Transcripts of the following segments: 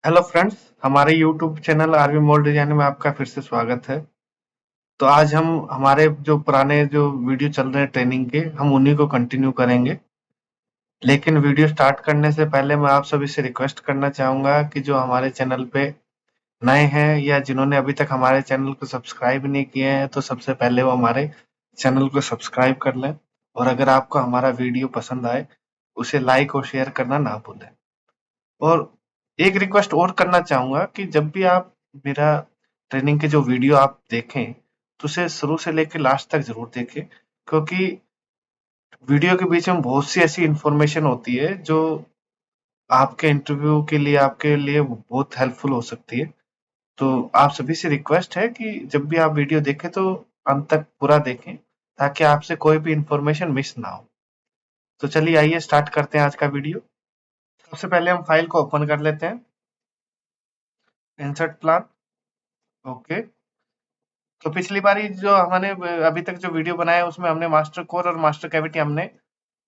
Hello friends, हमारे YouTube channel RV mall design में आपका फिर से स्वागत है। तो आज हम हमारे जो पुराने जो वीडियो चल रहे हैं ट्रेनिंग के, हम उन्हीं को कंटिन्यू करेंगे। लेकिन वीडियो स्टार्ट करने से पहले मैं आप सभी से रिक्वेस्ट करना चाहूंगा कि जो हमारे चैनल पे नए हैं या जिन्होंने अभी तक हमारे चैनल को सब्सक्राइब नहीं किए हैं, तो सबसे पहले वो हमारे चैनल को सब्सक्राइब कर लें। और अगर आपको हमारा वीडियो पसंद आए, उसे लाइक और शेयर करना ना भूलें। और एक रिक्वेस्ट और करना चाहूंगा कि जब भी आप मेरा ट्रेनिंग के जो वीडियो आप देखें, तो उसे शुरू से लेकर लास्ट तक जरूर देखें, क्योंकि वीडियो के बीच में बहुत सी ऐसी इंफॉर्मेशन होती है जो आपके इंटरव्यू के लिए आपके लिए बहुत हेल्पफुल हो सकती है। तो आप सभी से रिक्वेस्ट है कि जब भी आप वीडियो देखें तो अंत तक पूरा देखें, ताकि आपसे कोई भी इंफॉर्मेशन मिस ना हो। तो चलिए आइए स्टार्ट करते हैं आज का वीडियो। सबसे पहले हम फाइल को ओपन कर लेते हैं। Insert plan. ओके। तो पिछली बारी जो हमने अभी तक जो वीडियो बनाया है, उसमें हमने मास्टर कोर और मास्टर कैविटी हमने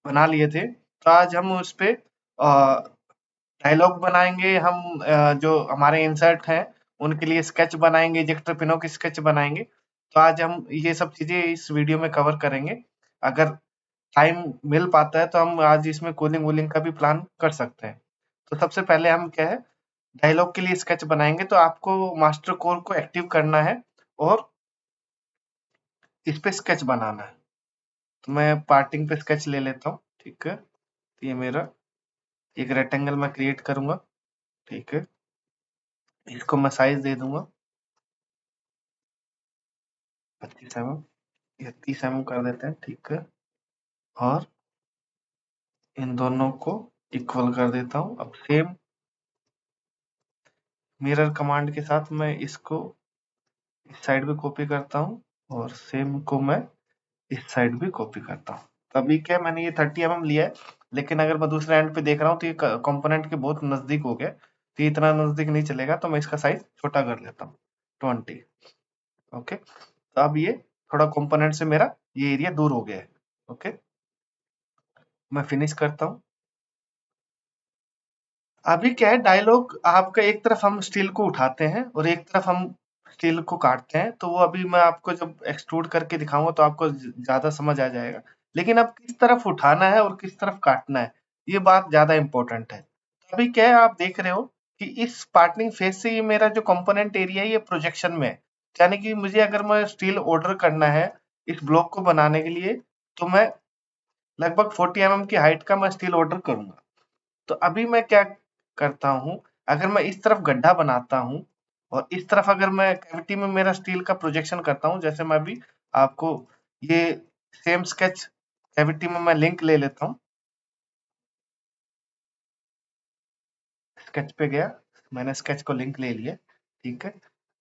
बना लिए थे। तो आज हम उस पे डायलॉग बनाएंगे। हम जो हमारे इंसर्ट हैं उनके लिए स्केच बनाएंगे, इजेक्टर पिनों की स्केच बनाएंगे। तो आज हम ये सब चीजें इस वीडियो में कवर करेंगे। अगर टाइम मिल पाता है तो हम आज इसमें कूलिंग वूलिंग का भी प्लान कर सकते हैं। तो सबसे पहले हम क्या है, डायलॉग के लिए स्केच बनाएंगे। तो आपको मास्टर कोर को एक्टिव करना है और इस पे स्केच बनाना है। तो मैं पार्टिंग पे स्केच ले लेता हूँ। ठीक है, तो ये मेरा एक रेक्टेंगल मैं क्रिएट करूंगा। ठीक है, इसको मैं साइज दे दूंगा 25 mm या 30 mm कर देते हैं। ठीक है, और इन दोनों को इक्वल कर देता हूँ। अब सेम मिरर कमांड के साथ मैं इसको इस साइड भी कॉपी करता हूँ और सेम को मैं इस साइड भी कॉपी करता हूँ। तो अभी क्या, मैंने ये 30 mm लिया है, लेकिन अगर मैं दूसरे एंड पे देख रहा हूँ तो ये कंपोनेंट के बहुत नजदीक हो गया। तो ये इतना नजदीक नहीं चलेगा, तो मैं इसका साइज छोटा कर लेता हूँ 20। ओके, तो अब ये थोड़ा कंपोनेंट से मेरा ये एरिया दूर हो गया है। ओके, मैं फिनिश करता हूँ। अभी क्या है, डायलॉग आपका एक तरफ हम स्टील को उठाते हैं और एक तरफ हम स्टील को काटते हैं। तो वो अभी मैं आपको जब एक्सट्रूड करके दिखाऊंगा तो आपको ज्यादा समझ आ जाएगा। लेकिन अब किस तरफ उठाना है और किस तरफ काटना है, ये बात ज्यादा इंपॉर्टेंट है। तो अभी क्या है, आप देख रहे हो कि इस पार्टनिंग फेज से ये मेरा जो कंपोनेंट एरिया है ये प्रोजेक्शन में है। यानी कि मुझे अगर मैं स्टील ऑर्डर करना है इस ब्लॉक को बनाने के लिए, तो मैं लगभग 40 mm की हाइट का मैं स्टील ऑर्डर करूंगा। तो अभी मैं क्या करता हूँ, अगर मैं इस तरफ गड्ढा बनाता हूँ और इस तरफ अगर मैं कैविटी में मेरा स्टील का प्रोजेक्शन करता हूँ, जैसे मैं अभी आपको ये सेम स्केच कैविटी में मैं लिंक ले लेता हूँ। स्केच पे गया, मैंने स्केच को लिंक ले लिया। ठीक है,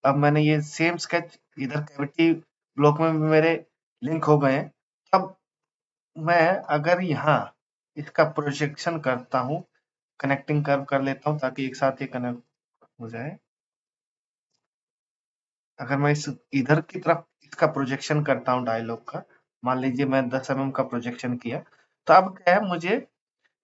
अब मैंने ये सेम स्केच इधर कैविटी ब्लॉक में भी मेरे लिंक हो गए हैं। अब मैं अगर यहाँ इसका प्रोजेक्शन करता हूँ, कनेक्टिंग कर्व कर लेता हूँ ताकि एक साथ ये कनेक्ट हो जाए। अगर मैं इस इधर की तरफ इसका प्रोजेक्शन करता हूँ डायलॉग का, मान लीजिए मैं 10 mm का प्रोजेक्शन किया, तो अब क्या है, मुझे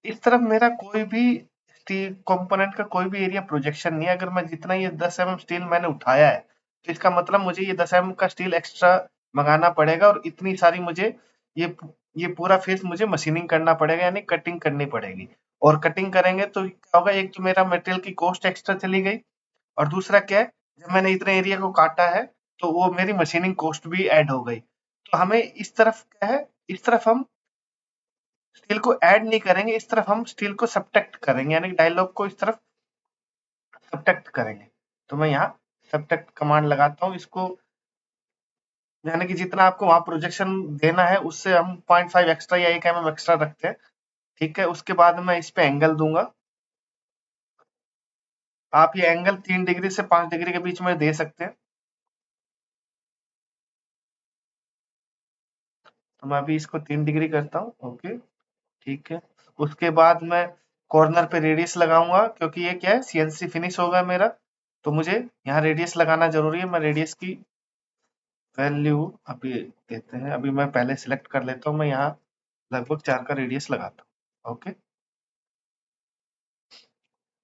इस तरफ मेरा कोई भी स्टील कंपोनेंट का कोई भी एरिया प्रोजेक्शन नहीं है। अगर मैं जितना ये 10 mm स्टील मैंने उठाया है, तो इसका मतलब मुझे ये 10 mm का स्टील एक्स्ट्रा मंगाना पड़ेगा और इतनी सारी मुझे ये ये पूरा फेस मुझे मशीनिंग करना पड़ेगा, यानी कटिंग करनी पड़ेगी। और कटिंग करेंगे तो क्या होगा, एक तो मेरा मटेरियल की कॉस्ट एक्स्ट्रा चली गई, और दूसरा क्या है, जब मैंने इतने एरिया को काटा है तो वो मेरी मशीनिंग कॉस्ट भी ऐड हो गई। तो हमें इस तरफ क्या है, इस तरफ हम स्टील को ऐड नहीं करेंगे, इस तरफ हम स्टील को सब्ट्रैक्ट करेंगे, यानी डायलॉग को इस तरफ सब्ट्रैक्ट करेंगे। तो मैं यहाँ सब्ट्रैक्ट कमांड लगाता हूँ इसको, यानी कि जितना आपको वहां प्रोजेक्शन देना है उससे हम 0.5 एक्स्ट्रा या 1 mm एक्स्ट्रा रखते हैं। ठीक है, उसके बाद मैं इस पे एंगल दूंगा। आप ये एंगल 3 डिग्री से 5 डिग्री के बीच में दे सकते हैं। तो मैं अभी इसको 3 डिग्री करता हूँ। ओके, ठीक है। उसके बाद मैं कॉर्नर पे रेडियस लगाऊंगा, क्योंकि ये क्या है, सीएनसी फिनिश होगा मेरा, तो मुझे यहाँ रेडियस लगाना जरूरी है। मैं रेडियस की वैल्यू अभी देते हैं, अभी मैं पहले सिलेक्ट कर लेता हूँ। मैं यहाँ लगभग 4 का रेडियस लगाता हूँ। ओके,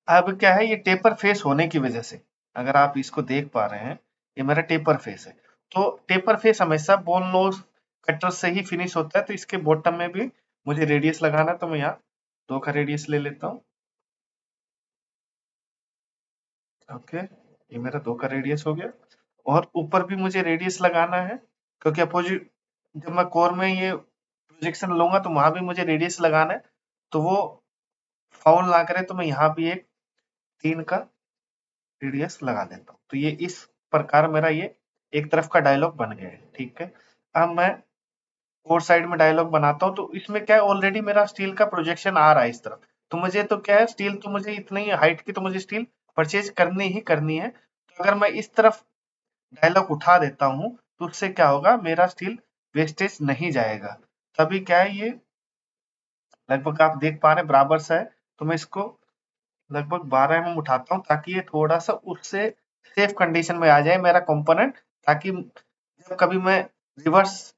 अब क्या है, ये टेपर फेस होने की वजह से, अगर आप इसको देख पा रहे हैं, ये मेरा टेपर फेस है। तो टेपर फेस हमेशा बोन नोज कटर से ही फिनिश होता है, तो इसके बॉटम में भी मुझे रेडियस लगाना है, तो मैं यहाँ 2 का रेडियस ले लेता हूँ। ओके, ये मेरा 2 का रेडियस हो गया। और ऊपर भी मुझे रेडियस लगाना है, क्योंकि अपोजिट जब मैं कोर में ये प्रोजेक्शन लूंगा तो वहां भी मुझे रेडियस लगाना है, तो वो फाउल ना करे, तो मैं यहाँ भी एक 3 का रेडियस लगा देता हूँ। तो ये इस प्रकार मेरा ये एक तरफ का डायलॉग बन गया है। ठीक है, अब मैं और साइड में डायलॉग बनाता हूँ, तो इसमें क्या है, ऑलरेडी मेरा स्टील का प्रोजेक्शन आ रहा है इस तरफ, तो मुझे तो क्या है, स्टील तो मुझे इतनी हाइट की तो मुझे स्टील परचेज करनी ही करनी है। तो अगर मैं इस तरफ डायलॉग उठा देता हूँ, तो उससे क्या होगा, मेरा स्टील वेस्टेज नहीं जाएगा। तभी क्या है, ये लगभग आप देख पा रहे हैं बराबर सा है, तो मैं इसको लगभग 12 mm उठाता हूँ, ताकि ये थोड़ा सा उससे सेफ कंडीशन में आ जाए मेरा कंपोनेंट, ताकि जब कभी मैं रिवर्स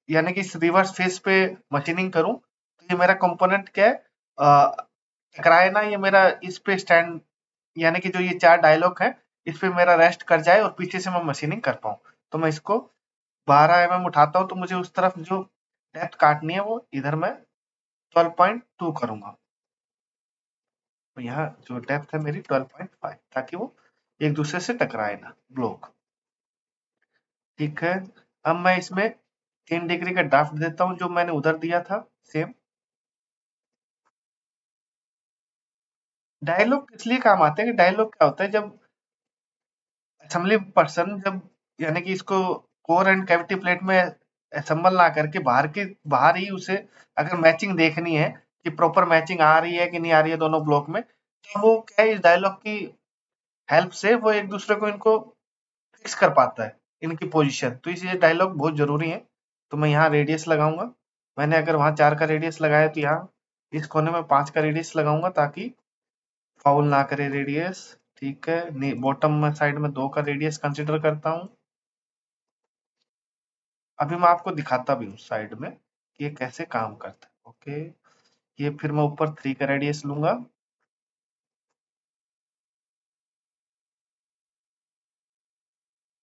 यानी कि इस रिवर्स फेस पे मशीनिंग करूं, तो ये मेरा कंपोनेंट क्या है, टकराए ना, ये मेरा इस पे स्टैंड, यानी कि जो ये 4 डायलॉग है, इस पे मेरा रेस्ट कर जाए और पीछे से मैं मशीनिंग कर पाऊं। तो मैं इसको 12 mm उठाता हूं, तो मुझे उस तरफ जो डेप्थ काटनी है वो इधर मैं 12.2 करूंगा। तो यहाँ जो डेप्थ है मेरी 12.5, ताकि वो एक दूसरे से टकराए ना ब्लॉक। ठीक है, अब मैं इसमें 3 डिग्री का ड्राफ्ट देता हूँ, जो मैंने उधर दिया था सेम। डायलॉग इसलिए काम आते हैं कि डायलॉग क्या होता है, जब असेंबली पर्सन जब यानी कि इसको कोर एंड कैविटी प्लेट में असेंबल ना करके बाहर ही उसे अगर मैचिंग देखनी है कि प्रॉपर मैचिंग आ रही है कि नहीं आ रही है दोनों ब्लॉक में, तो वो क्या है, इस डायलॉग की हेल्प से वो एक दूसरे को इनको फिक्स कर पाता है, इनकी पोजीशन। तो इसलिए डायलॉग बहुत जरूरी है। तो मैं यहाँ रेडियस लगाऊंगा, मैंने अगर वहां 4 का रेडियस लगाया, तो यहाँ इस कोने में 5 का रेडियस लगाऊंगा, ताकि फाउल ना करे रेडियस। ठीक है, बॉटम में साइड में 2 का रेडियस कंसिडर करता हूँ। अभी मैं आपको दिखाता भी हूँ साइड में कि ये कैसे काम करता है। ओके, ये फिर मैं ऊपर 3 का रेडियस लूंगा।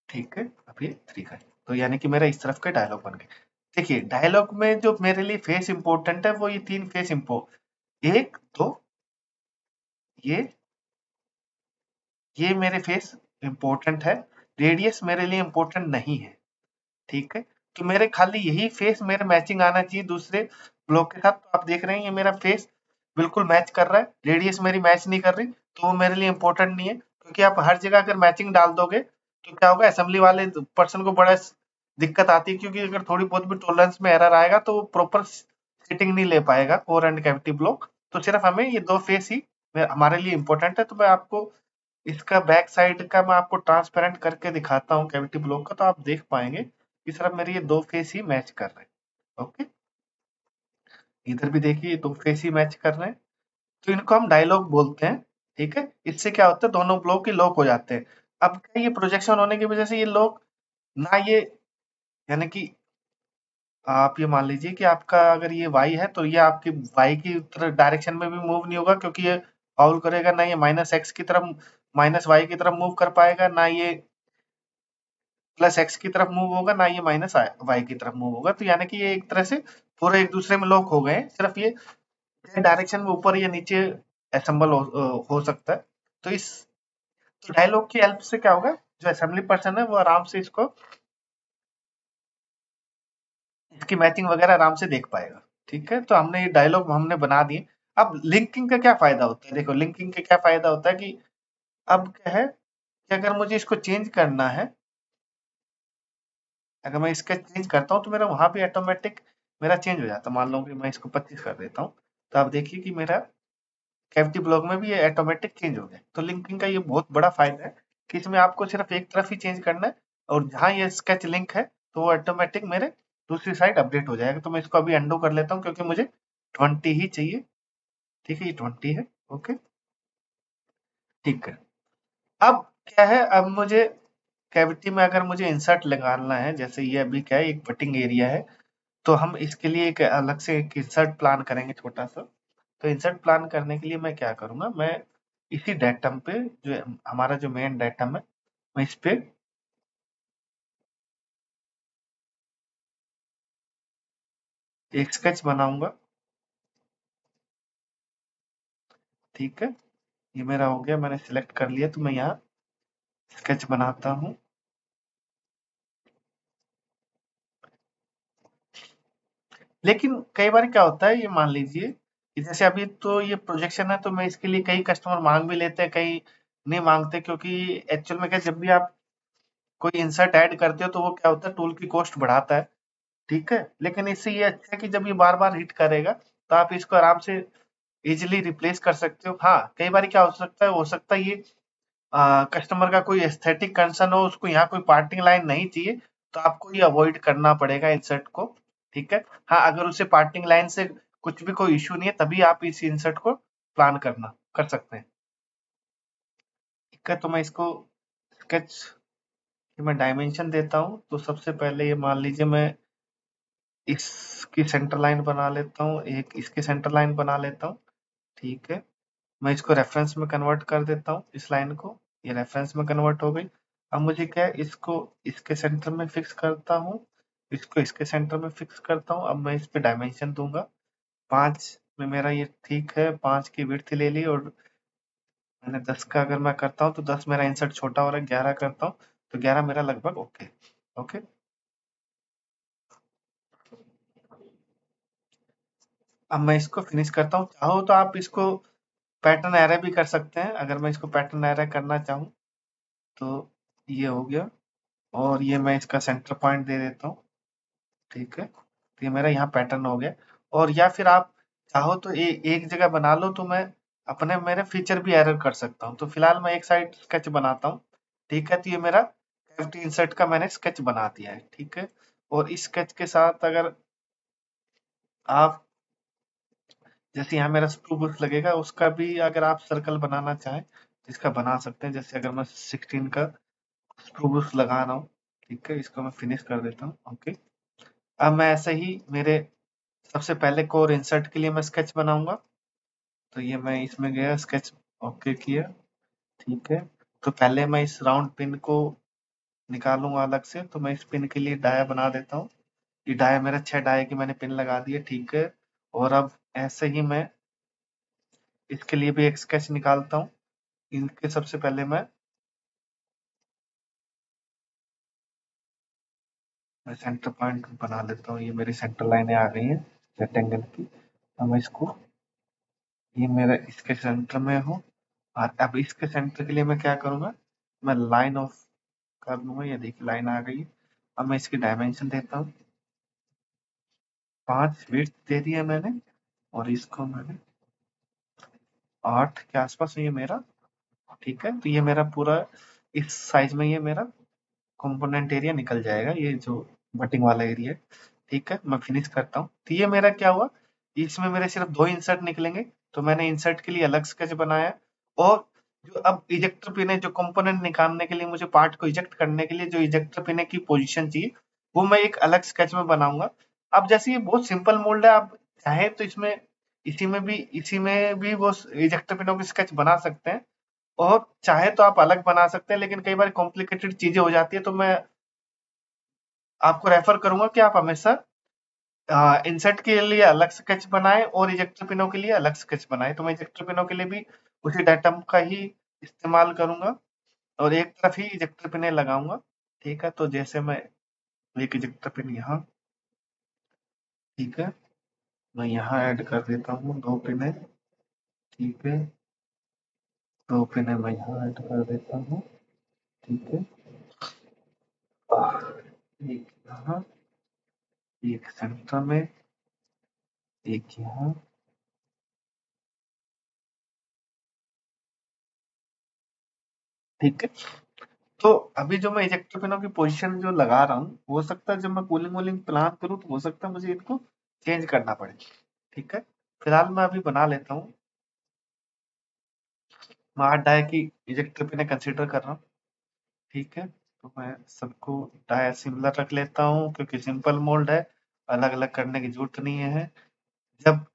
ठीक है, अब ये 3 का है। तो यानी कि मेरा इस तरफ के डायलॉग बन गए। देखिए, डायलॉग में जो मेरे लिए फेस इंपॉर्टेंट है, वो ये 3 फेस इम्पो 1 2, ये ये मेरे फेस इंपॉर्टेंट है। रेडियस मेरे लिए इंपॉर्टेंट नहीं है। ठीक है, तो मेरे खाली यही फेस मेरे मैचिंग आना चाहिए दूसरे ब्लॉक के साथ। तो आप देख रहे हैं ये मेरा फेस बिल्कुल मैच कर रहा है, रेडियस मेरी मैच नहीं कर रही, तो वो मेरे लिए इंपॉर्टेंट नहीं है। क्योंकि आप हर जगह अगर मैचिंग डाल दोगे, तो क्या होगा, असेंबली वाले पर्सन को बड़ा दिक्कत आती है, क्योंकि अगर थोड़ी बहुत भी टॉलरेंस में एरर आएगा, तो वो प्रॉपर फिटिंग नहीं ले पाएगा कोर एंड कैविटी ब्लॉक। तो सिर्फ हमें ये 2 फेस ही हमारे लिए इंपॉर्टेंट है। तो मैं आपको इसका बैक साइड का मैं आपको ट्रांसपेरेंट करके दिखाता हूँ कैविटी ब्लॉक का, तो आप देख पाएंगे कि सिर्फ मेरे ये 2 फेस ही मैच कर रहे हैं। ओके, इधर भी देखिए 2 फेस ही मैच कर रहे हैं, तो इनको हम डायलॉग बोलते हैं। ठीक है, इससे क्या होता है, दोनों ब्लॉक ही लॉक हो जाते हैं। अब क्या, ये प्रोजेक्शन होने की वजह से ये लॉक ना, ये यानी कि आप ये मान लीजिए कि आपका अगर ये वाई है, तो ये आपकी वाई की तरफ डायरेक्शन में भी मूव नहीं होगा, क्योंकि ये फाउल करेगा ना, ये माइनस एक्स की तरफ माइनस वाई की तरफ मूव कर पाएगा, ना ये प्लस एक्स की तरफ मूव होगा, ना ये माइनस वाई की तरफ मूव होगा। तो यानी कि ये एक तरह से पूरे एक दूसरे में लॉक हो गए हैं, सिर्फ ये डायरेक्शन में ऊपर या नीचे असेंबल हो सकता है। तो इस तो डायलॉग की हेल्प से क्या होगा, जो असेंबली पर्सन है वो आराम से इसकी मैचिंग वगैरह आराम से देख पाएगा। ठीक है, तो हमने ये डायलॉग हमने बना दिए। अब लिंकिंग का क्या फायदा होता है, देखो लिंकिंग का क्या फायदा होता है कि अब क्या है कि अगर मुझे इसको चेंज करना है, अगर मैं इसका चेंज करता हूँ, तो मेरा वहां पे ऑटोमेटिक मेरा चेंज हो जाता है। मान लो कि मैं इसको 25 कर देता हूँ, तो आप देखिए कि मेरा कैविटी ब्लॉक में भी ये ऑटोमेटिक चेंज हो गया। तो लिंकिंग का ये बहुत बड़ा फायदा है कि इसमें आपको सिर्फ एक तरफ ही चेंज करना है, और जहां ये स्केच लिंक है, तो वो ऑटोमेटिक मेरे दूसरी साइड अपडेट हो जाएगा। तो मैं इसको अभी अंडू कर लेता हूँ, क्योंकि मुझे 20 ही चाहिए। ठीक है, ये 20 है। ओके, ठीक है। अब क्या है, अब मुझे कैविटी में अगर मुझे इंसर्ट लगाना है, जैसे ये अभी क्या है, एक बटिंग एरिया है, तो हम इसके लिए एक अलग से एक इंसर्ट प्लान करेंगे छोटा सा। तो इंसर्ट प्लान करने के लिए मैं क्या करूंगा, मैं इसी डायटम पे जो हमारा जो मेन डायटम है, मैं इस पे एक स्केच बनाऊंगा। ठीक है, ये मेरा हो गया, मैंने सिलेक्ट कर लिया, तो मैं यहाँ स्केच बनाता हूँ। लेकिन कई बार क्या होता है, ये मान लीजिए कि जैसे अभी तो ये प्रोजेक्शन है, तो मैं इसके लिए कई कस्टमर मांग भी लेते हैं, कई नहीं मांगते, क्योंकि एक्चुअल में क्या, जब भी आप कोई इंसर्ट ऐड करते हो तो वो क्या होता है, टूल की कॉस्ट बढ़ाता है। ठीक है, लेकिन इससे ये अच्छा है कि जब ये बार बार हिट करेगा तो आप इसको आराम से इजिली रिप्लेस कर सकते हो। हाँ, कई बार क्या हो सकता है ये कस्टमर का कोई एस्थेटिक कंसर्न हो, उसको यहाँ कोई पार्टिंग लाइन नहीं चाहिए, तो आपको ये अवॉइड करना पड़ेगा इंसर्ट को। ठीक है, हाँ, अगर उसे पार्टिंग लाइन से कुछ भी कोई इश्यू नहीं है, तभी आप इस इंसर्ट को प्लान कर सकते हैं। ठीक है, तो मैं इसको स्केच मैं डायमेंशन देता हूँ। तो सबसे पहले ये मान लीजिए मैं इसकी सेंटर लाइन बना लेता हूँ, एक इसकी सेंटर लाइन बना लेता हूँ। ठीक है, मैं इसको रेफरेंस में कन्वर्ट कर देता हूँ, इस लाइन को। ये रेफरेंस में कन्वर्ट हो गई। अब मुझे क्या है, इसको इसके सेंटर में फिक्स करता हूँ, इसको इसके सेंटर में फिक्स करता हूँ। अब मैं इस पे डायमेंशन दूंगा 5 में, मेरा ये ठीक है, 5 की विड्थ ले ली, और मैंने 10 का अगर मैं करता हूँ तो 10 मेरा इंसर्ट छोटा हो रहा है, 11 करता हूँ तो 11 मेरा लगभग ओके। ओके, अब मैं इसको फिनिश करता हूँ। चाहो तो आप इसको पैटर्न एरे भी कर सकते हैं। अगर मैं इसको पैटर्न एरे करना चाहूँ तो ये हो गया, और ये मैं इसका सेंटर पॉइंट दे देता हूँ। ठीक है, तो ये मेरा यहाँ पैटर्न हो गया। और या फिर आप चाहो तो एक जगह बना लो, तो मैं अपने मेरे फीचर भी एरर कर सकता हूँ। तो फिलहाल मैं एक साइड स्केच बनाता हूँ। ठीक है, तो ये मेरा कैविटी इंसर्ट का मैंने स्केच बना दिया है। ठीक है, और इस स्केच के साथ अगर आप, जैसे यहाँ मेरा स्क्रू बॉक्स लगेगा, उसका भी अगर आप सर्कल बनाना चाहें तो इसका बना सकते हैं। जैसे अगर मैं 16 का स्क्रू बॉक्स लगा रहा हूँ, ठीक है, इसको मैं फिनिश कर देता हूँ। ओके, अब मैं ऐसे ही मेरे सबसे पहले कोर इंसर्ट के लिए मैं स्केच बनाऊंगा। तो ये मैं इसमें गया, स्केच ओके किया। ठीक है, तो पहले मैं इस राउंड पिन को निकालूंगा अलग से, तो मैं इस पिन के लिए डाया बना देता हूँ। ये डाया मेरा 6 डाया की मैंने पिन लगा दिए। ठीक है, और अब ऐसे ही मैं इसके लिए भी एक स्केच निकालता हूँ। इनके सबसे पहले मैं सेंटर पॉइंट बना लेता हूँ। ये मेरी सेंटर लाइनें आ गई हैं रेक्टेंगल की। अब मैं इसको, ये मेरा इसके सेंटर में हो, और अब इसके सेंटर के लिए मैं क्या करूँगा, मैं लाइन ऑफ कर लूँगा। ये देखिए लाइन आ गई है। अब मैं इसकी डायमेंशन देता हूँ, 5 विड्थ दे दिया मैंने, और इसको मैंने 8 के आसपास ये मेरा। ठीक है, तो ये मेरा पूरा इस साइज में ये मेरा कंपोनेंट एरिया निकल जाएगा, ये जो बटिंग वाला एरिया है। ठीक है, मैं फिनिश करता हूँ। तो ये मेरा क्या हुआ, इसमें मेरे सिर्फ 2 इंसर्ट निकलेंगे। तो मैंने इंसर्ट के लिए अलग स्केच बनाया, और जो अब इजेक्टर पिन है, जो कंपोनेंट निकालने के लिए, मुझे पार्ट को इजेक्ट करने के लिए जो इजेक्टर पिन की पोजीशन चाहिए, वो मैं एक अलग स्केच में बनाऊंगा। अब जैसे ये बहुत सिंपल मोल्ड है, आप चाहे तो इसमें इसी में भी वो इजेक्टर पिनों की स्केच बना सकते हैं, और चाहे तो आप अलग बना सकते हैं। लेकिन कई बार कॉम्प्लिकेटेड चीजें हो जाती है, तो मैं आपको रेफर करूंगा कि आप हमेशा इंसर्ट के लिए अलग स्केच बनाएं और इजेक्टर पिनों के लिए अलग स्केच बनाएं। तो मैं इजेक्टर पिनों के लिए भी उसी डाटम का ही इस्तेमाल करूंगा, और एक तरफ ही इजेक्टर पिने लगाऊंगा। ठीक है, तो जैसे मैं एक इजेक्टर पिन यहाँ, ठीक है, मैं यहाँ ऐड कर देता हूँ 2 पिने। ठीक है, 2 पिने मैं यहाँ ऐड कर देता हूँ। ठीक है, एक यहाँ, एक सेंटर में, एक यहाँ। ठीक है, तो अभी जो मैं इजेक्टर पिनों की पोजीशन जो लगा रहा हूँ, हो सकता है जब मैं कूलिंग वूलिंग प्लान करूँ तो हो सकता है मुझे इनको चेंज करना पड़े। ठीक है, फिलहाल मैं अभी बना लेता हूँ। मैं 8 डाई की इजेक्टर पिने कंसीडर कर रहा हूँ। ठीक है, तो मैं सबको डाई सिमिलर रख लेता हूँ, क्योंकि सिंपल मोल्ड है, अलग अलग करने की जरूरत नहीं है। जब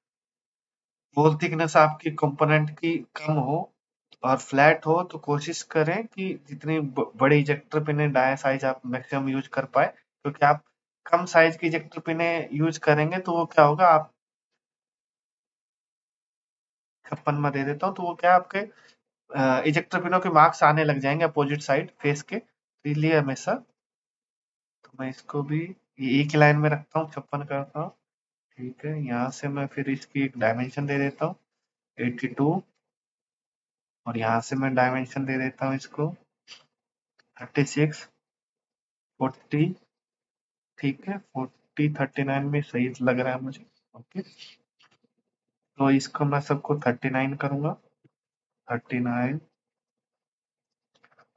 वॉल थिकनेस आपकी कंपोनेंट की कम हो, और फ्लैट हो तो कोशिश करें कि जितनी बड़ी इजेक्टर पिन है डाया साइज आप मैक्सिमम यूज कर पाए, क्योंकि आप कम साइज की इजेक्टर पिने यूज करेंगे तो वो क्या होगा, आप 56 में दे देता हूँ, तो वो क्या आपके इजेक्टर पिनों के मार्क्स आने लग जाएंगे अपोजिट साइड फेस के, तो इसलिए हमेशा, तो मैं इसको भी ये एक ही लाइन में रखता हूँ, 56 करता हूँ। ठीक है, यहाँ से मैं फिर इसकी एक डायमेंशन दे देता हूँ 82, और यहाँ से मैं डायमेंशन दे देता हूँ इसको 36, 40। ठीक है, 40, 39 में सही लग रहा है मुझे। ओके, तो इसको मैं सबको 39 करूंगा, 39।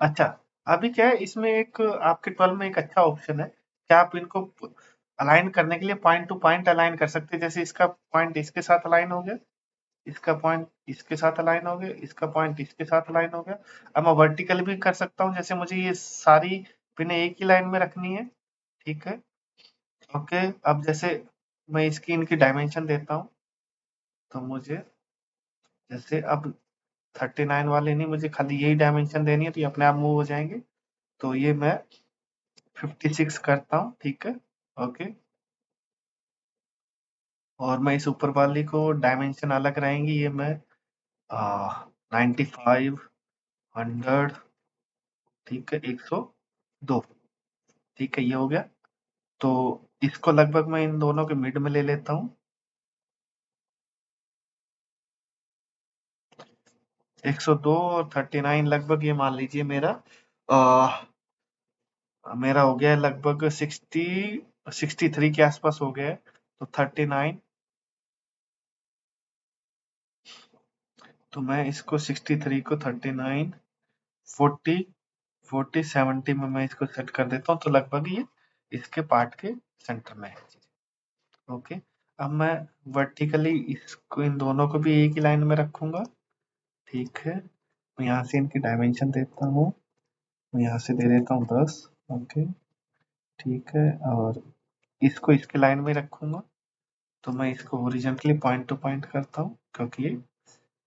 अच्छा, अभी क्या है इसमें, एक आपके 12 में एक अच्छा ऑप्शन है, क्या आप इनको अलाइन करने के लिए पॉइंट टू पॉइंट अलाइन कर सकते हैं, जैसे इसका पॉइंट इसके साथ अलाइन हो गया, इसका पॉइंट इसके साथ अलाइन हो गया, इसका पॉइंट इसके साथ अलाइन हो गया। अब मैं वर्टिकल भी कर सकता हूँ, जैसे मुझे ये सारी पिने एक ही लाइन में रखनी है। ठीक है, ओके, अब जैसे मैं इसकी इनकी डायमेंशन देता हूँ, तो मुझे जैसे अब 39 वाले नहीं, मुझे खाली यही डायमेंशन देनी है, तो ये अपने आप मूव हो जाएंगे। तो ये मैं 56 करता हूँ। ठीक है, ओके, और मैं इस ऊपर वाली को डायमेंशन अलग रहेंगी, ये मैं 95, 100, ठीक है, 102। ठीक है, ये हो गया। तो इसको लगभग मैं इन दोनों के मिड में ले लेता हूँ, 102 और 39 लगभग, ये मान लीजिए मेरा मेरा हो गया है लगभग 63 के आसपास हो गया है। तो 39, तो मैं इसको 63 को 39, 40, 70 में मैं इसको सेट कर देता हूँ, तो लगभग ये इसके पार्ट के सेंटर में है। ओके, अब मैं वर्टिकली इसको इन दोनों को भी एक ही लाइन में रखूंगा। ठीक है, मैं यहाँ से इनकी डायमेंशन देता हूँ, मैं यहाँ से दे देता हूँ 10। ओके, ठीक है, और इसको इसके लाइन में रखूंगा, तो मैं इसको ओरिजेंटली पॉइंट टू पॉइंट करता हूँ, क्योंकि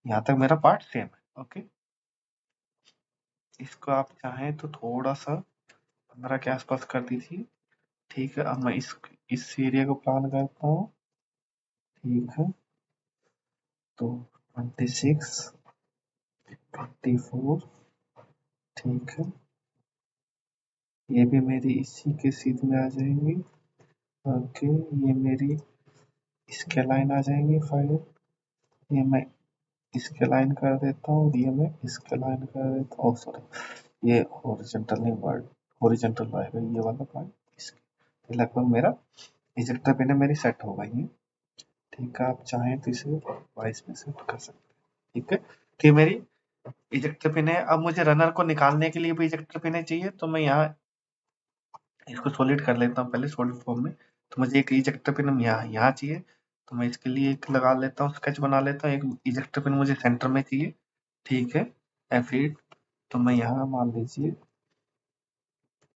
यहाँ तक मेरा पार्ट सेम है। ओके, इसको आप चाहें तो थोड़ा सा 15 के आसपास कर दीजिए। ठीक है, अब मैं इस एरिया को प्लान करता हूँ। ठीक है, तो 26, 24, ठीक है, ये भी मेरी इसी के सीध में आ जाएंगी। ओके, ये मेरी इसके लाइन आ जाएंगी 5, ये मैं इसके लाइन कर देता हूँ, ये मैं इसके लाइन कर देता हूँ, सॉरी, ये हॉरिजॉन्टल नहीं, वर्ड हॉरिजॉन्टल रहेगा ये वाला पॉइंट इसके, लगभग मेरा इजेक्टर पिन मेरी सेट हो गई है। ठीक है, आप चाहें तो इसे वाइस में सेट कर सकते हैं। ठीक है, तो मेरी इजेक्टर पिन है। अब मुझे रनर को निकालने के लिए भी इजेक्टर पिन चाहिए, तो मैं यहाँ इसको सॉलिड कर लेता हूँ पहले सॉलिड फॉर्म में। तो मुझे एक इजेक्टर पिन यहाँ यहाँ चाहिए, तो मैं इसके लिए एक लगा लेता हूँ, स्केच बना लेता हूँ, एक इजेक्टर पिन मुझे सेंटर में चाहिए। ठीक है, F8, तो मैं यहाँ मान लीजिए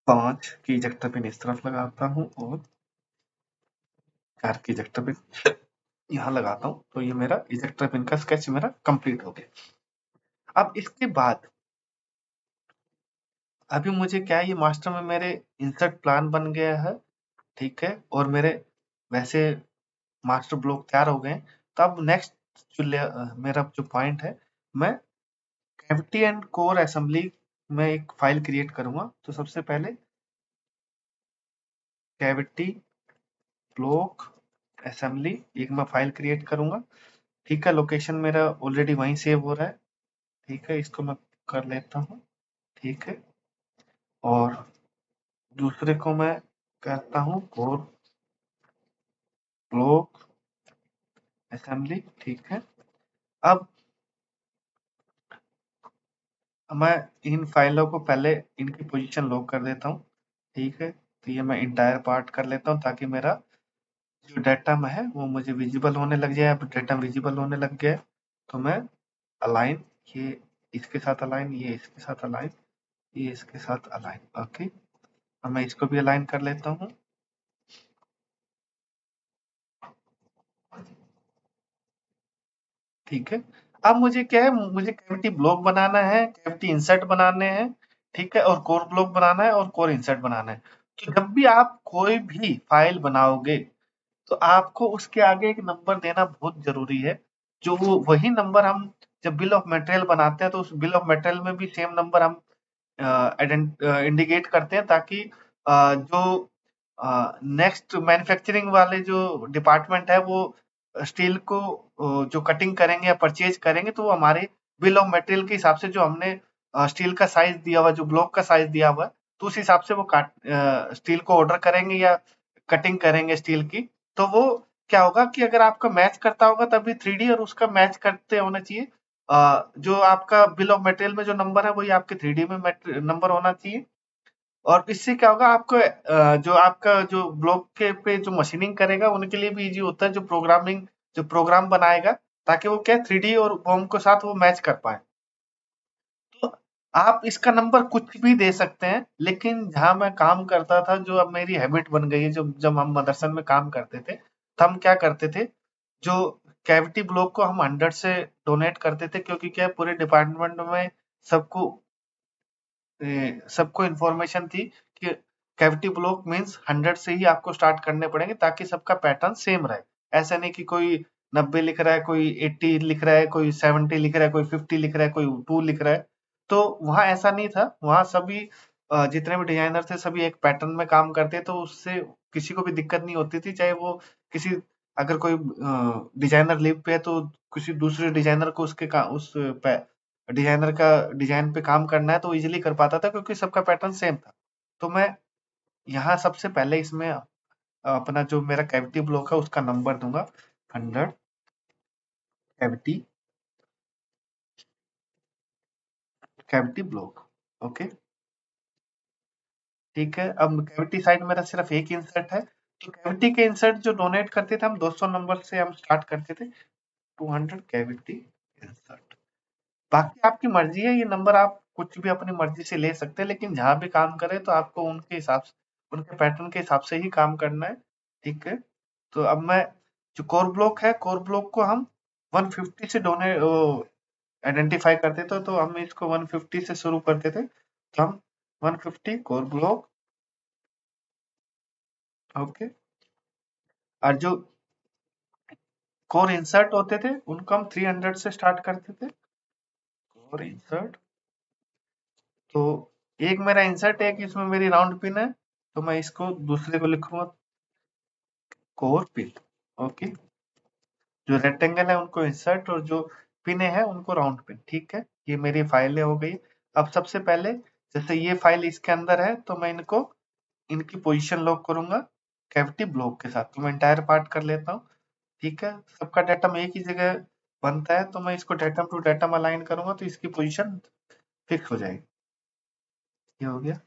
5 की इजेक्टर पिन इस तरफ लगाता हूँ, और 4 की इजेक्टर पिन यहाँ लगाता हूँ, तो ये मेरा इजेक्टर पिन का स्केच मेरा कंप्लीट हो गया। अब इसके बाद अभी मुझे क्या है, ये मास्टर में मेरे इंसर्ट प्लान बन गया है। ठीक है, और मेरे वैसे मास्टर ब्लॉक तैयार हो गए। तो अब नेक्स्ट जो मेरा जो पॉइंट है, मैं कैविटी एंड कोर असेंबली में एक फाइल क्रिएट करूंगा। तो सबसे पहले कैविटी ब्लॉक असेंबली एक मैं फाइल क्रिएट करूंगा। ठीक है, लोकेशन मेरा ऑलरेडी वहीं सेव हो रहा है। ठीक है, इसको मैं कर लेता हूँ। ठीक है, और दूसरे को मैं करता हूँ कोर ब्लॉक असेंबली। ठीक है, अब मैं इन फाइलों को पहले इनकी पोजीशन लॉक कर देता हूँ। ठीक है, तो ये मैं इंटायर पार्ट कर लेता हूँ, ताकि मेरा जो डाटा में है वो मुझे विजिबल होने लग जाए। अब डाटा विजिबल होने लग गया है, तो मैं अलाइन, ये इसके साथ अलाइन, ये इसके साथ अलाइन, ये इसके साथ अलाइन। ओके, अब मैं इसको भी अलाइन कर लेता हूँ। ठीक है, अब मुझे क्या है, मुझे कैविटी ब्लॉक बनाना है, कैविटी इंसर्ट बनाने हैं, ठीक है, और कोर ब्लॉक बनाना है और कोर इंसर्ट बनाना है। तो जब भी आप कोई भी फाइल बनाओगे तो आपको उसके आगे एक नंबर देना बहुत जरूरी है। जो वो वही नंबर हम जब बिल ऑफ मटेरियल बनाते हैं तो उस बिल ऑफ मटेरियल में भी सेम नंबर हम इंडिकेट करते हैं, ताकि जो नेक्स्ट मैन्युफैक्चरिंग वाले जो डिपार्टमेंट है वो स्टील को जो कटिंग करेंगे या परचेज करेंगे तो वो हमारे बिल ऑफ मटेरियल के हिसाब से जो हमने स्टील का साइज दिया हुआ, जो ब्लॉक का साइज दिया हुआ है, तो उस हिसाब से वो काट स्टील को ऑर्डर करेंगे या कटिंग करेंगे स्टील की। तो वो क्या होगा कि अगर आपका मैच करता होगा तभी 3D और उसका मैच करते होना चाहिए। जो आपका बिल ऑफ मटेरियल में जो नंबर है वही आपके 3D में नंबर होना चाहिए। और इससे क्या होगा, आपको जो आपका जो ब्लॉक के पे जो मशीनिंग करेगा उनके लिए भी इजी होता है, जो प्रोग्रामिंग जो प्रोग्राम बनाएगा, ताकि वो क्या 3D और फॉर्म के साथ वो मैच कर पाए। तो आप इसका नंबर कुछ भी दे सकते हैं, लेकिन जहां मैं काम करता था, जो अब मेरी हैबिट बन गई है, जब जब हम मदरसन में काम करते थे तो हम क्या करते थे, जो कैविटी ब्लॉक को हम 100 से डोनेट करते थे, क्योंकि क्या है, पूरे डिपार्टमेंट में सबको सबको इन्फॉर्मेशन थी कि कैविटी ब्लॉक मींस 100 से ही आपको स्टार्ट करने पड़ेंगे, ताकि सबका पैटर्न सेम रहे। ऐसा नहीं कि कोई 90 लिख रहा है, कोई 80 लिख रहा है, कोई 70 लिख रहा है, कोई 50 लिख रहा है, कोई 2 लिख रहा है। तो वहाँ ऐसा नहीं था, वहाँ सभी जितने भी डिजाइनर थे सभी एक पैटर्न में काम करते, तो उससे किसी को भी दिक्कत नहीं होती थी, चाहे वो किसी अगर कोई डिजाइनर लीव पे है तो किसी दूसरे डिजाइनर को उसके उस डिजाइनर का डिजाइन पे काम करना है तो इजीली कर पाता था, क्योंकि सबका पैटर्न सेम था। तो मैं यहाँ सबसे पहले इसमें अपना जो मेरा कैविटी ब्लॉक है उसका नंबर दूंगा 100 कैविटी कैविटी ब्लॉक। ओके, ठीक है। अब कैविटी साइड मेरा सिर्फ एक इंसर्ट है, तो कैविटी के इंसर्ट जो डोनेट करते थे हम 200 नंबर से हम स्टार्ट करते थे, 200 कैविटी इंसर्ट। बाकी आपकी मर्जी है, ये नंबर आप कुछ भी अपनी मर्जी से ले सकते हैं, लेकिन जहां भी काम करें तो आपको उनके हिसाब से, उनके पैटर्न के हिसाब से ही काम करना है, ठीक है। तो अब मैं जो कोर ब्लॉक है, कोर ब्लॉक को हम 150 से डोने आइडेंटिफाई करते थे, तो हम इसको 150 से शुरू करते थे, तो हम 150 कोर ब्लॉक। ओके, और जो कोर इंसर्ट होते थे उनको हम 300 से स्टार्ट करते थे, कोर इंसर्ट। तो एक मेरा इंसर्ट है कि इसमें मेरी राउंड पिन है, तो मैं इसको दूसरे को लिखूंगा कोर पिन। ओके, जो रेक्टेंगल है उनको इंसर्ट और जो पिन है उनको राउंड पिन, ठीक है। ये मेरी फाइलें हो गई। अब सबसे पहले जैसे ये फाइल इसके अंदर है तो मैं इनको इनकी पोजीशन लॉक करूंगा कैविटी ब्लॉक के साथ। तो मैं इंटायर पार्ट कर लेता हूँ, ठीक है। सबका डेटम एक ही जगह बनता है, तो मैं इसको डेटम टू डेटम अलाइन करूंगा तो इसकी पोजीशन फिक्स हो जाएगी। ये हो गया,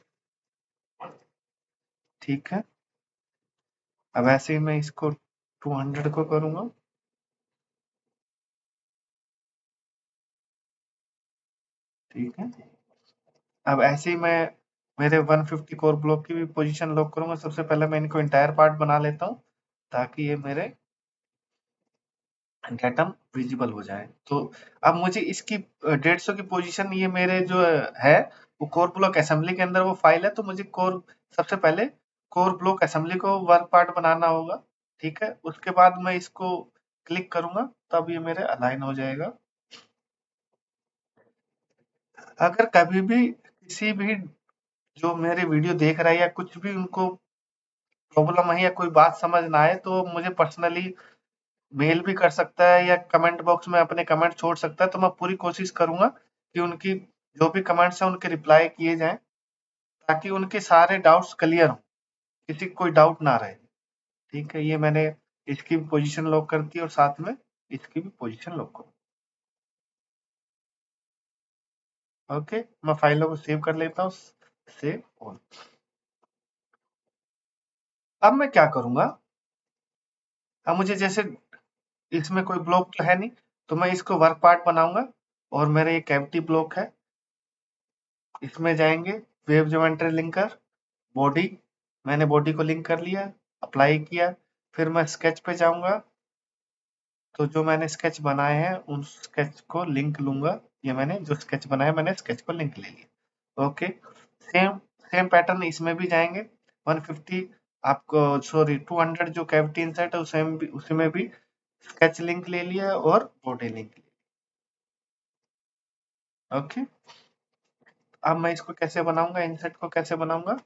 ठीक है। अब ऐसे ही मैं इसको 200 को करूंगा, ठीक है। अब ऐसे ही मैं मेरे 150 कोर ब्लॉक की भी पोजीशन लॉक करूंगा। सबसे पहले मैं इनको इंटायर पार्ट बना लेता हूँ, ताकि ये मेरे डेटम विजिबल हो जाए। तो अब मुझे इसकी 150 की पोजीशन, ये मेरे जो है वो कोर ब्लॉक असेंबली के अंदर वो फाइल है, तो मुझे कोर सबसे पहले कोर ब्लॉक असेंबली को वर्क पार्ट बनाना होगा, ठीक है। उसके बाद मैं इसको क्लिक करूंगा तब ये मेरे अलाइन हो जाएगा। अगर कभी भी किसी भी जो मेरे वीडियो देख रहा है या कुछ भी उनको प्रॉब्लम है या कोई बात समझ ना आए, तो मुझे पर्सनली मेल भी कर सकता है या कमेंट बॉक्स में अपने कमेंट छोड़ सकता है। तो मैं पूरी कोशिश करूंगा कि उनकी जो भी कमेंट्स हैं उनके रिप्लाई किए जाएं, ताकि उनके सारे डाउट्स क्लियर हों, किसी को कोई डाउट ना रहे, ठीक है। ये मैंने इसकी भी पोजीशन लॉक कर दी और साथ में इसकी भी पोजीशन लॉक कर। ओके, मैं फाइलों को सेव कर लेता हूँ, सेव ऑल। अब मैं क्या करूंगा, अब मुझे जैसे इसमें कोई ब्लॉक तो है नहीं, तो मैं इसको वर्क पार्ट बनाऊंगा। और मेरा ये कैविटी ब्लॉक है, इसमें जाएंगे वेब ज्योमेट्री लिंकर, बॉडी, मैंने बॉडी को लिंक कर लिया, अप्लाई किया। फिर मैं स्केच पे जाऊंगा, तो जो मैंने स्केच बनाए हैं उन स्केच को लिंक लूंगा। ये मैंने जो स्केच बनाया मैंने स्केच को लिंक ले लिया। ओके, सेम सेम पैटर्न इसमें भी जाएंगे। 150 आपको सॉरी 200 जो कैविटी इंसर्ट है उसी में भी स्केच लिंक ले लिया और बॉडी लिंक ले लिया। ओके, अब मैं इसको कैसे बनाऊंगा, इंसर्ट को कैसे बनाऊंगा।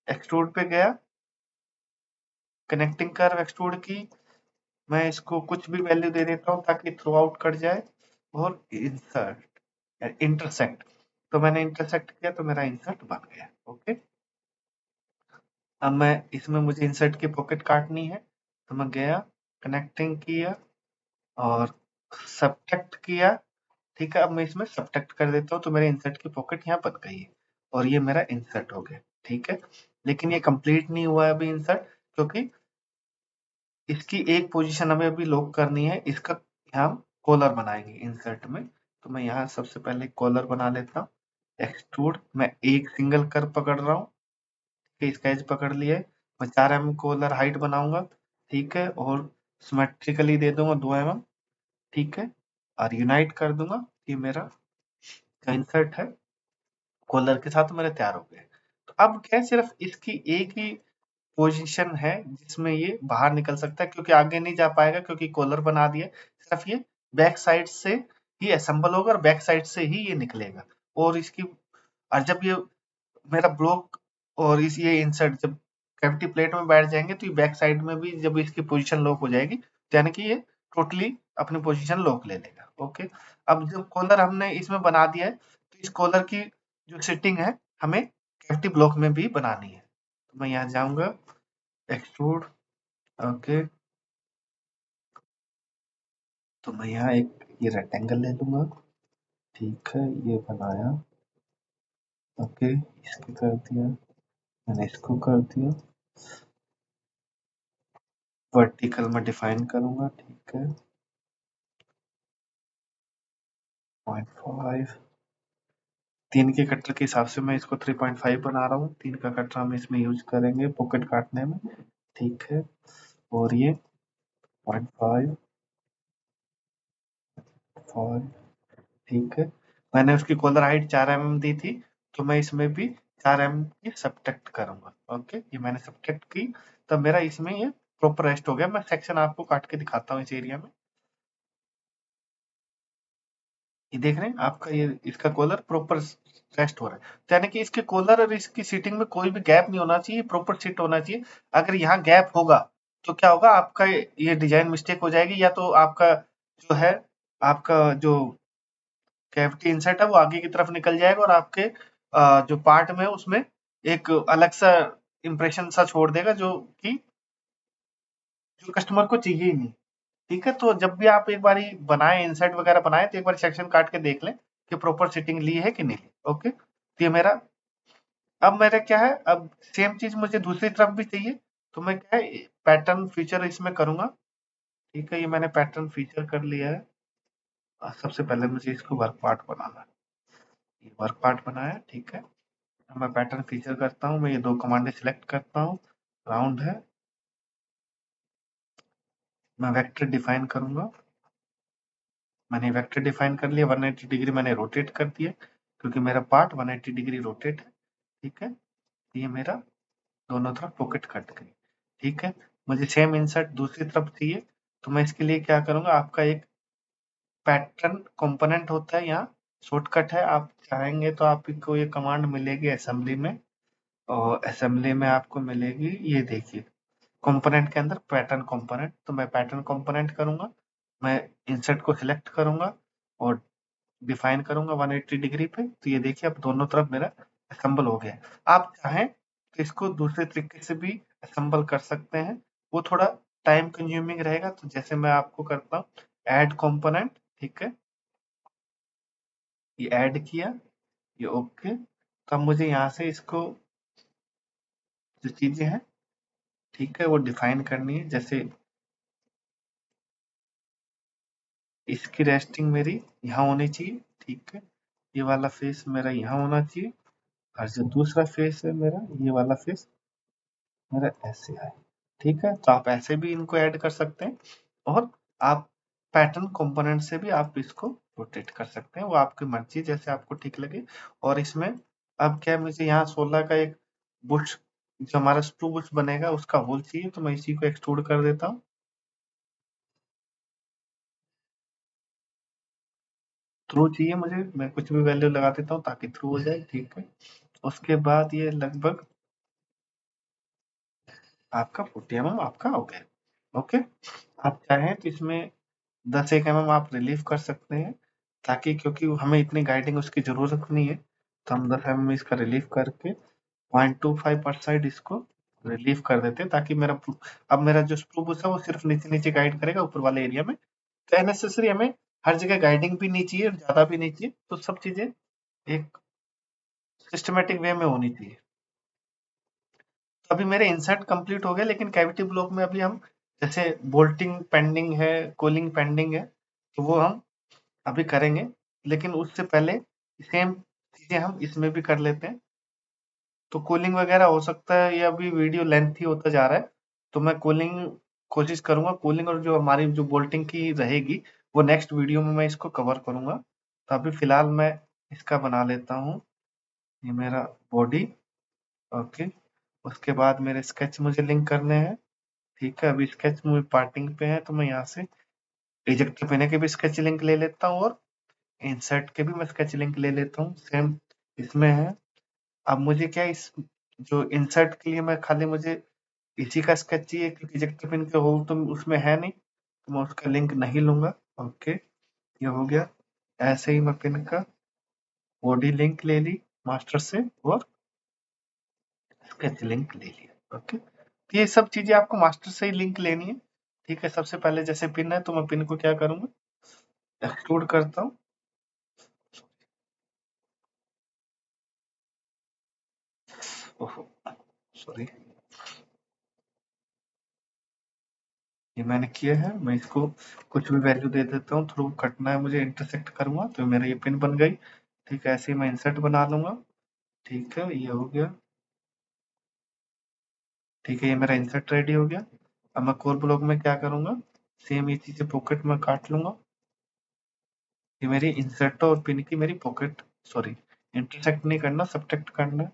एक्सट्रूड पे गया, कनेक्टिंग कर्व एक्सट्रूड की, मैं इसको कुछ भी वैल्यू दे देता हूँ ताकि थ्रू आउट कट जाए। और इंसर्ट इंटरसेक्ट, तो मैंने इंटरसेक्ट किया तो मेरा इंसर्ट बन गया। ओके, अब मैं इसमें मुझे इंसर्ट की पॉकेट काटनी है, तो मैं गया, कनेक्टिंग किया और सब्ट्रैक्ट किया। ठीक है, अब मैं इसमें सब्ट्रैक्ट कर देता हूँ तो मेरे इंसर्ट की पॉकेट यहाँ बन गई है और ये मेरा इंसर्ट हो गया। ठीक है, लेकिन ये कंप्लीट नहीं हुआ है अभी इंसर्ट, क्योंकि इसकी एक पोजीशन हमें अभी लॉक करनी है। इसका हम कॉलर बनाएंगे इंसर्ट में, तो मैं यहाँ सबसे पहले कॉलर बना लेता हूँ। एक्सट्रूड, मैं एक सिंगल कर्व पकड़ रहा हूँ, इसका एज पकड़ लिया है। मैं 4 mm कॉलर हाइट बनाऊंगा। ठीक है, और सिमेट्रिकली दे दूंगा 2 mm। ठीक है, और यूनाइट कर दूंगा। ये मेरा इंसर्ट है कॉलर के साथ, मेरे तैयार हो गए। तो अब क्या है, सिर्फ इसकी एक ही पोजीशन है जिसमें ये बाहर निकल सकता है, क्योंकि आगे नहीं जा पाएगा क्योंकि कॉलर बना दिया। सिर्फ ये बैक साइड से ही असेंबल होगा और बैक साइड से ही ये निकलेगा। और इसकी, और जब ये मेरा ब्लॉक और इस ये इंसर्ट जब कैविटी प्लेट में बैठ जाएंगे तो ये बैक साइड में भी जब इसकी पोजीशन लॉक हो जाएगी, तो यानी कि ये टोटली अपनी पोजीशन लॉक ले लेगा। ओके, अब जब कॉलर हमने इसमें बना दिया है तो इस कॉलर की जो सेटिंग है हमें कैविटी ब्लॉक में भी बनानी है। तो मैं यहाँ जाऊंगा, एक्सट्रूड। ओके, तो मैं यहाँ एक ये रेक्टेंगल ले लूंगा। ठीक है, ये बनाया। ओके, इसको कर दिया, मैंने इसको कर दिया। वर्टिकल में डिफाइन करूंगा। ठीक है, 0.5, 3 के कटर के हिसाब से मैं इसको 3.5 बना रहा हूँ। 3 का कटर हम इसमें यूज करेंगे पॉकेट काटने में। ठीक है, और ये 0.5, 5। ठीक है, मैंने उसकी कॉलर हाइट 4 mm दी थी, तो मैं इसमें भी 4 mm की सब्ट्रैक्ट करूंगा। ओके, ये मैंने सब्ट्रैक्ट की, तब मेरा इसमें ये प्रॉपर रेस्ट हो गया। मैं सेक्शन आपको काट के दिखाता हूँ इस एरिया में। ये देख रहे हैं आपका, ये इसका कॉलर प्रॉपर रेस्ट हो रहा है, तो यानी कि इसके कॉलर और इसकी सीटिंग में कोई भी गैप नहीं होना चाहिए, प्रॉपर सीट होना चाहिए। अगर यहाँ गैप होगा तो क्या होगा, आपका ये डिजाइन मिस्टेक हो जाएगी, या तो आपका जो है, आपका जो कैविटी इंसर्ट है वो आगे की तरफ निकल जाएगा और आपके जो पार्ट में उसमें एक अलग सा इंप्रेशन सा छोड़ देगा, जो कि जो कस्टमर को चाहिए ही नहीं। ठीक है, तो जब भी आप एक बारी बनाए इंसर्ट वगैरह बनाए तो एक बार सेक्शन काट के देख लें कि प्रॉपर सिटिंग ली है कि नहीं ली। ओके, तो ये मेरा, अब मेरा क्या है, अब सेम चीज मुझे दूसरी तरफ भी चाहिए, तो मैं क्या है पैटर्न फीचर इसमें करूंगा। ठीक है, ये मैंने पैटर्न फीचर कर लिया है। सबसे पहले मुझे इसको वर्क पार्ट बनाना है। ये वर्क पार्ट बनाया। ठीक है, अब मैं पैटर्न फीचर करता हूँ, मैं ये 2 कमांडें सिलेक्ट करता हूँ। राउंड है, मैं वेक्टर डिफाइन करूंगा। मैंने वेक्टर डिफाइन कर लिया, 180 डिग्री मैंने रोटेट कर दिया, क्योंकि मेरा पार्ट 180 डिग्री रोटेट है। ठीक है, ये मेरा दोनों तरफ पॉकेट कट गई। ठीक है, मुझे सेम इंसर्ट दूसरी तरफ चाहिए, तो मैं इसके लिए क्या करूंगा, आपका एक पैटर्न कंपोनेंट होता है, यहाँ शॉर्टकट है, आप चाहेंगे तो आपको ये कमांड मिलेगी असेंबली में, और असेंबली में आपको मिलेगी, ये देखिए कंपोनेंट के अंदर पैटर्न कंपोनेंट। तो मैं पैटर्न कंपोनेंट करूंगा, मैं इंसर्ट को सिलेक्ट करूंगा और डिफाइन करूंगा 180 डिग्री पे। तो ये देखिए अब दोनों तरफ मेरा असेंबल हो गया। आप चाहें तो इसको दूसरे तरीके से भी असेंबल कर सकते हैं, वो थोड़ा टाइम कंज्यूमिंग रहेगा। तो जैसे मैं आपको करता हूँ, ऐड कंपोनेंट। ठीक है, ये ऐड किया, ये ओके। तो अब मुझे यहाँ से इसको जो चीजें हैं, ठीक है, वो डिफाइन करनी है। जैसे इसकी रेस्टिंग मेरी यहाँ होनी चाहिए। ठीक है, ये वाला फेस मेरा यहाँ होना चाहिए, और जो दूसरा फेस है मेरा, ये वाला फेस मेरा ऐसे है। ठीक है, तो आप ऐसे भी इनको ऐड कर सकते हैं, और आप पैटर्न कंपोनेंट से भी आप इसको रोटेट कर सकते हैं, वो आपकी मर्जी, जैसे आपको ठीक लगे। और इसमें अब क्या है, मुझे यहाँ 16 का एक बुश, जो हमारा स्क्रू बुश बनेगा उसका होल चाहिए, तो मैं इसी को एक्सट्रूड कर देता हूँ। थ्रू चाहिए मुझे, मैं कुछ भी वैल्यू लगा देता हूँ ताकि थ्रू हो जाए, ठीक है। उसके बाद ये लगभग आपका 40 mm आपका हो गया। ओके, आप चाहें तो इसमें 10 mm आप रिलीव कर सकते हैं, ताकि, क्योंकि हमें इतनी गाइडिंग उसकी जरूरत नहीं है, तो हम 10 mm इसका रिलीव करके 0.25 पर साइड इसको रिलीव कर देते हैं, ताकि अब मेरा जो स्क्रू है वो सिर्फ नीचे नीचे गाइड करेगा, ऊपर वाले एरिया में तो अननेसेसरी हमें हर जगह गाइडिंग भी नहीं चाहिए और ज्यादा भी नहीं चाहिए, तो सब चीजें एक सिस्टमेटिक वे में होनी चाहिए। तो अभी मेरे इंसर्ट कंप्लीट हो गए, लेकिन कैविटी ब्लॉक में अभी हम, जैसे बोल्टिंग पेंडिंग है, कूलिंग पेंडिंग है, तो वो हम अभी करेंगे, लेकिन उससे पहले सेम चीजें हम इसमें भी कर लेते हैं। तो कूलिंग वगैरह हो सकता है, ये अभी वीडियो लेंथी होता जा रहा है, तो मैं कूलिंग कोशिश करूंगा, कूलिंग और जो हमारी जो बोल्टिंग की रहेगी वो नेक्स्ट वीडियो में मैं इसको कवर करूंगा। तो अभी फिलहाल मैं इसका बना लेता हूँ, ये मेरा बॉडी। ओके, उसके बाद मेरे स्केच मुझे लिंक करने हैं, ठीक है। अभी स्केच मुझे पार्टिंग पे है, तो मैं यहाँ से इजेक्टर पेन के भी स्केच लिंक ले लेता हूँ, और इंसर्ट के भी मैं स्केच लिंक ले लेता हूँ, सेम इसमें है। अब मुझे क्या, इस जो इंसर्ट के लिए मैं खाली मुझे इसी का स्केच चाहिए, क्योंकि इजेक्टर पिन के होल तो उसमें है नहीं, तो मैं उसका लिंक नहीं लूंगा। ओके, ये हो गया। ऐसे ही मैं पिन का बॉडी लिंक ले ली मास्टर से, और स्केच लिंक ले लिया। ओके, तो ये सब चीजें आपको मास्टर से ही लिंक लेनी है, ठीक है। सबसे पहले जैसे पिन है, तो मैं पिन को क्या करूंगा, एक्सट्रूड करता हूँ। ओहो, सॉरी, ये मैंने किया है। मैं इसको कुछ भी वैल्यू दे देता हूँ, थ्रू कटना है मुझे, इंटरसेक्ट करूंगा, तो मेरा ये पिन बन गई, ठीक है। ऐसे ही मैं इंसर्ट बना लूंगा, ठीक है, ये हो गया, ठीक है। ये मेरा इंसर्ट रेडी हो गया। अब मैं कोर ब्लॉक में क्या करूंगा, सेम ये चीजें पॉकेट में काट लूंगा। ये मेरी इंसर्ट और पिन की मेरी पॉकेट, सॉरी, इंटरसेक्ट नहीं करना, सब्ट्रैक्ट करना है।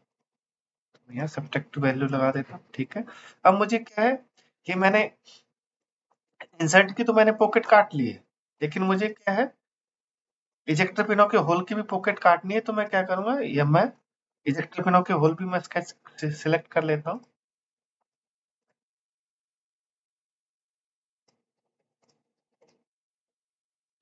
यहाँ सब्ट्रैक्ट वैल्यू लगा देता हूँ, ठीक है। अब मुझे क्या है कि मैंने इंसर्ट की तो मैंने पॉकेट काट ली है, लेकिन मुझे क्या है, इजेक्टर पिनों के होल की भी पॉकेट काटनी है, तो मैं क्या करूंगा, ये मैं इजेक्टर पिनों के होल भी मैं स्केच सिलेक्ट कर लेता हूँ,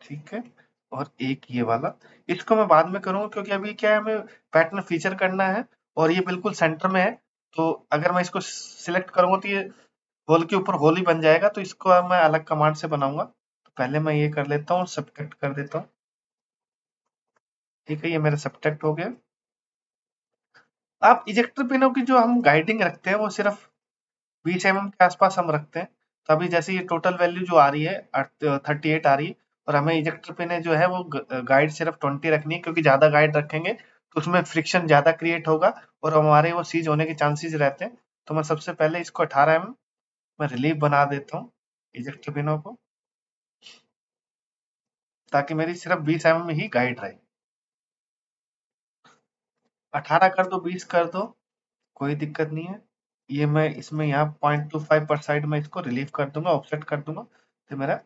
ठीक है। और एक ये वाला, इसको मैं बाद में करूंगा, क्योंकि अभी क्या है, हमें पैटर्न फीचर करना है, और ये बिल्कुल सेंटर में है, तो अगर मैं इसको सिलेक्ट करूंगा तो ये होल के ऊपर होल ही बन जाएगा, तो इसको अब मैं अलग कमांड से बनाऊंगा। तो पहले मैं ये कर लेता हूँ, सब्ट्रैक्ट कर देता हूँ, ठीक है। ये मेरा सब्ट्रैक्ट हो गया। आप इजेक्टर पिनों की जो हम गाइडिंग रखते हैं, वो सिर्फ 20 mm के आसपास हम रखते हैं। तो अभी जैसे ये टोटल वैल्यू जो आ रही है 38 आ रही है, और हमें इजेक्टर पिन जो है वो गाइड सिर्फ 20 रखनी है, क्योंकि ज्यादा गाइड रखेंगे तो उसमें फ्रिक्शन ज्यादा क्रिएट होगा, और हमारे वो सीज होने के चांसेस रहते हैं। तो मैं सबसे पहले इसको 18 mm मैं रिलीफ बना देता हूँ इजेक्टर पिनों को, ताकि मेरी सिर्फ 20 mm ही गाइड रहे। 18 कर दो, 20 कर दो, कोई दिक्कत नहीं है। ये मैं इसमें यहाँ 0.25 पर साइड में इसको रिलीव कर दूंगा, ऑफसेट कर दूंगा, तो मेरा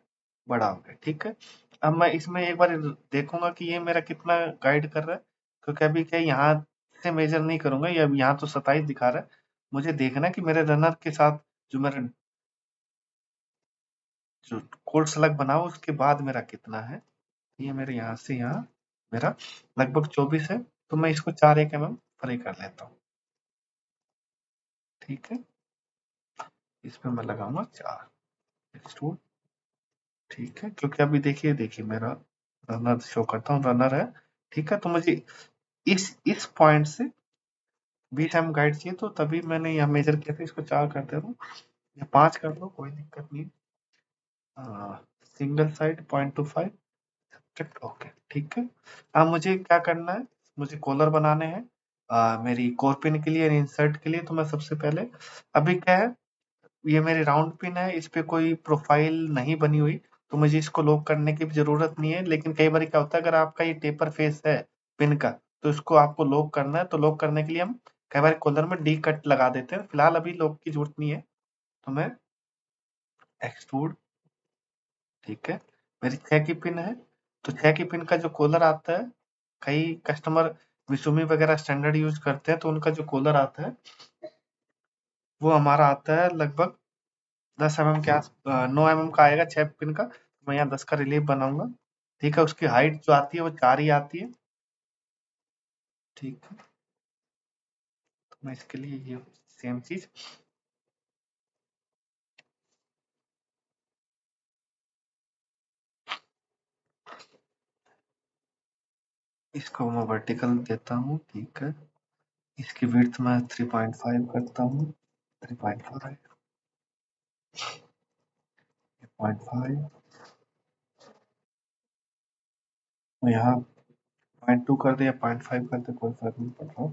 बड़ा हो गया, ठीक है। अब मैं इसमें एक बार देखूंगा कि ये मेरा कितना गाइड कर रहा है, क्योंकि अभी क्या यहाँ से मेजर नहीं करूंगा, ये अब यहाँ तो 27 दिखा रहा है। मुझे देखना है कि मेरे रनर के साथ जो मेरा जो कोड स्लग बना हो उसके बाद मेरा कितना है। ये मेरे यहाँ से यहाँ मेरा लगभग 24 है, तो मैं इसको 4 mm फ्री कर लेता हूँ, ठीक है। इसमें मैं लगाऊंगा 4 एक्सट्रूड, ठीक है। क्योंकि अभी देखिए देखिए मेरा रनर शो करता हूँ, रनर है, ठीक है। तो मुझे इस पॉइंट से 20 mm गाइड चाहिए, तो तभी मैंने यहाँ मेजर किया था, इसको 4 कर दे रहा हूँ, या 5 कर दो, कोई दिक्कत नहीं। सिंगल साइड 0.25, ओके, ठीक है। अब मुझे क्या करना है, मुझे कॉलर बनाने हैं मेरी कोर पिन के लिए, इंसर्ट के लिए। तो मैं सबसे पहले, अभी क्या है, ये मेरी राउंड पिन है, इस पे कोई प्रोफाइल नहीं बनी हुई, तो मुझे इसको लॉक करने की भी ज़रूरत नहीं है। लेकिन कई बार क्या होता है, अगर आपका ये टेपर फेस है पिन का, तो इसको आपको लॉक करना है। तो लॉक करने के लिए हम कई बार कॉलर में डी कट लगा देते हैं। फिलहाल अभी लॉक की ज़रूरत नहीं है। तो मैं एक्सट्रूड, ठीक है, मेरी 6 की पिन है। तो 6 की पिन का जो कॉलर आता है, कई कस्टमर मित्सुमी वगैरह स्टैंडर्ड यूज़ करते हैं, तो उनका जो कॉलर आता है, वो हमारा आता है लगभग 10 mm के 9 mm का आएगा 6 पिन का। मैं यहाँ 10 का रिलीफ बनाऊंगा। ठीक है, उसकी हाइट जो आती है वो 4 ही आती है। ठीक है, तो मैं इसके लिए ये सेम चीज, इसको मैं वर्टिकल देता हूँ। ठीक है, इसकी विड्थ मैं 3.5 करता हूँ। 3.5, 0.5, मैं यहाँ 0.2 कर दे या 0.5 कर दे, कोई फर्क नहीं पड़ रहा।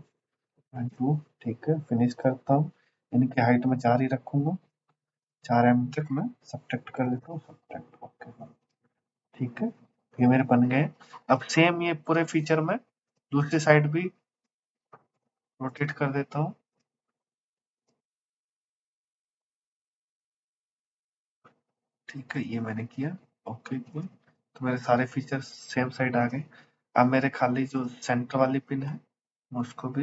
0.2, ठीक है, फिनिश करता हूँ। इनकी हाइट में 4 ही रखूंगा। 4 mm तक मैं सब्ट्रैक्ट कर देता हूँ। सब्ट्रैक्ट, ओके, ठीक है, ये मेरे बन गए। अब सेम ये पूरे फीचर में दूसरी साइड भी रोटेट कर देता हूँ। ठीक है, ये मैंने किया, ओके किया। तो मेरे सारे फीचर्स सेम साइड आ गए। अब मेरे खाली जो सेंटर वाली पिन है, मैं उसको भी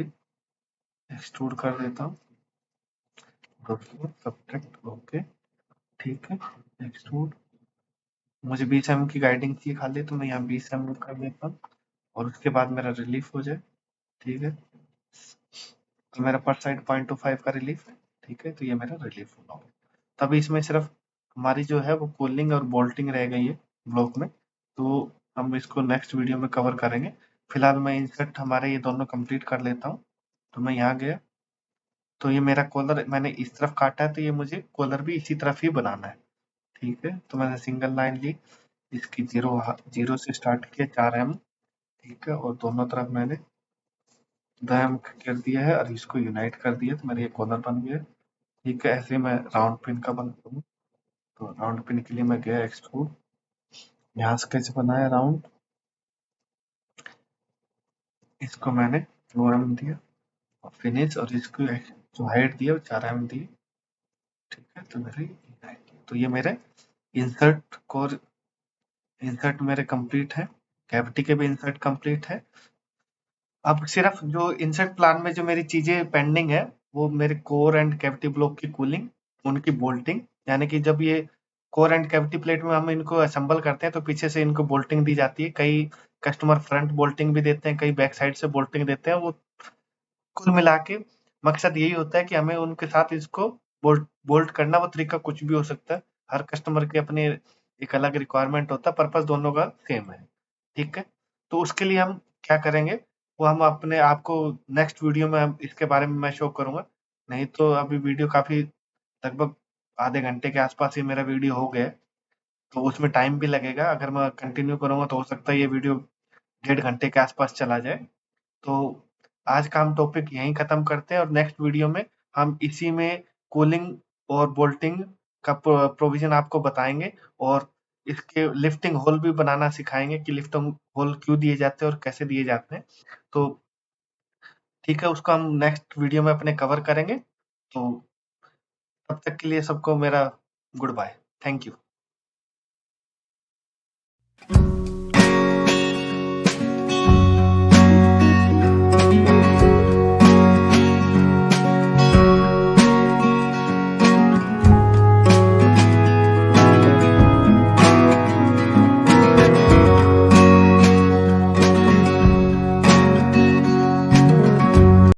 एक्सट्रूड कर देता हूँ। सब्ट्रैक्ट, ओके, ठीक है, एक्सट्रूड। मुझे 20 mm की गाइडिंग चाहिए खाली, तो मैं यहाँ 20 mm कर देता हूँ और उसके बाद मेरा रिलीफ हो जाए। ठीक है, तो मेरा पर साइड 0.25 का रिलीफ है। ठीक है, तो ये मेरा रिलीफ होगा। तभी इसमें सिर्फ हमारी जो है वो कूलिंग और बोल्टिंग रह गई है ब्लॉक में। तो हम इसको नेक्स्ट वीडियो में कवर करेंगे। फिलहाल मैं इंसर्ट हमारे ये दोनों कंप्लीट कर लेता हूँ। तो मैं यहाँ गया, तो ये मेरा कॉलर मैंने इस तरफ काटा है, तो ये मुझे कॉलर भी इसी तरफ ही बनाना है। ठीक है, तो मैंने सिंगल लाइन ली, इसकी जीरो से स्टार्ट किया 4 mm। ठीक है, और दोनों तरफ मैंने 2 mm कर दिया है और इसको यूनाइट कर दिया, तो मेरा ये कॉलर बन गया। ठीक है, ऐसे मैं राउंड पिन का बनाता हूँ। तो राउंड पिन के लिए मैं गया एक्सट्रूड, यहाँ स्केच बनाया राउंड, इसको मैंने 2 mm दिया और फिनिश, और इसको जो हाइट दिया वो 4 mm दी। ठीक है, तो मेरे तो ये मेरे इंसर्ट कोर इंसर्ट मेरे कंप्लीट है। कैविटी के भी इंसर्ट कंप्लीट है। अब सिर्फ जो इंसर्ट प्लान में जो मेरी चीजें पेंडिंग है, वो मेरे कोर एंड कैविटी ब्लॉक की कूलिंग, उनकी बोल्टिंग, यानी कि जब ये कोर एंड कैविटी प्लेट में हम इनको असेंबल करते हैं, तो पीछे से इनको बोल्टिंग दी जाती है। कई कस्टमर फ्रंट बोल्टिंग भी देते हैं, कई बैक साइड से बोल्टिंग देते हैं। वो कुल मिला के मकसद यही होता है कि हमें उनके साथ इसको बोल्ट बोल्ट करना, वो तरीका कुछ भी हो सकता है। हर कस्टमर के अपने एक अलग रिक्वायरमेंट होता है, पर्पस दोनों का सेम है। ठीक है, तो उसके लिए हम क्या करेंगे, वो हम अपने आपको नेक्स्ट वीडियो में इसके बारे में मैं शो करूंगा। नहीं तो अभी वीडियो काफी लगभग आधे घंटे के आसपास ही मेरा वीडियो हो गया है, तो उसमें टाइम भी लगेगा। अगर मैं कंटिन्यू करूंगा तो हो सकता है ये वीडियो 1.5 घंटे के आसपास चला जाए। तो आज का हम टॉपिक यहीं खत्म करते हैं और नेक्स्ट वीडियो में हम इसी में कूलिंग और बोल्टिंग का प्रोविजन आपको बताएंगे, और इसके लिफ्टिंग होल भी बनाना सिखाएंगे कि लिफ्टिंग होल क्यों दिए जाते हैं और कैसे दिए जाते हैं। तो ठीक है, उसको हम नेक्स्ट वीडियो में अपने कवर करेंगे। तो तब तक के लिए सबको मेरा गुड बाय, थैंक यू।